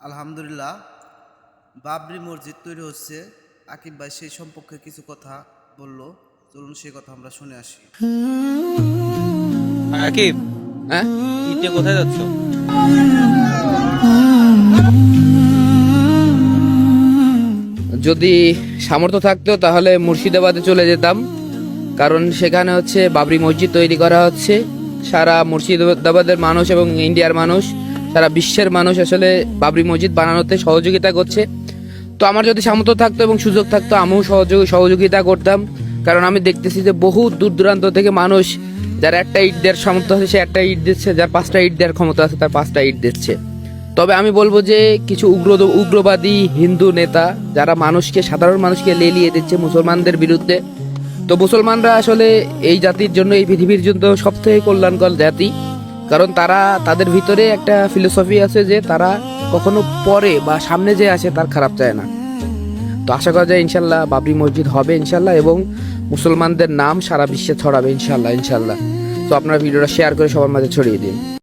আলহামদুলিল্লাহ, বাবরি মসজিদ তৈরি হচ্ছে। আকিব ভাই সেই সম্পর্কে কিছু কথা বলল, চলুন সেই কথা আমরা শুনে আসি। আকিব, হ্যাঁ, ঈদে কোথায় যাচ্ছ? যদি সামর্থ্য থাকতো তাহলে মুর্শিদাবাদে চলে যেতাম, কারণ সেখানে হচ্ছে বাবরি মসজিদ তৈরি করা হচ্ছে। সারা মুর্শিদাবাদের মানুষ এবং ইন্ডিয়ার মানুষ, সারা বিশ্বের মানুষ আসলে বাবরি মসজিদ বানানোতে সহযোগিতা করছে। তো আমার যদি সামর্থ্য থাকতো এবং সুযোগ থাকতো আমিও সহযোগিতা করতাম, কারণ আমি দেখতেছি যে বহু দূর দূরান্ত থেকে মানুষ, যার একটা ইট দেওয়ার সামর্থ্য আছে সে একটা ইট দিচ্ছে, যার 5টা ইট দেওয়ার ক্ষমতা আছে তার 5টা ইট দিচ্ছে। তবে আমি বলবো যে কিছু উগ্রবাদী হিন্দু নেতা যারা সাধারণ মানুষকে লেলিয়ে দিচ্ছে মুসলমানদের বিরুদ্ধে। তো মুসলমানরা আসলে এই জাতির জন্য, এই পৃথিবীর জন্য সব থেকে কল্যাণকর জাতি, কারণ তারা তাদের ভিতরে একটা ফিলোসফি আছে যে তারা কখনো পরে বা সামনে যে আসে তার খারাপ চায় না। তো আশা করা যায় ইনশাল্লাহ বাবরি মসজিদ হবে ইনশাল্লাহ, এবং মুসলমানদের নাম সারা বিশ্বে ছড়াবে ইনশাল্লাহ ইনশাল্লাহ। তো আপনারা ভিডিওটা শেয়ার করে সবার মাঝে ছড়িয়ে দিন।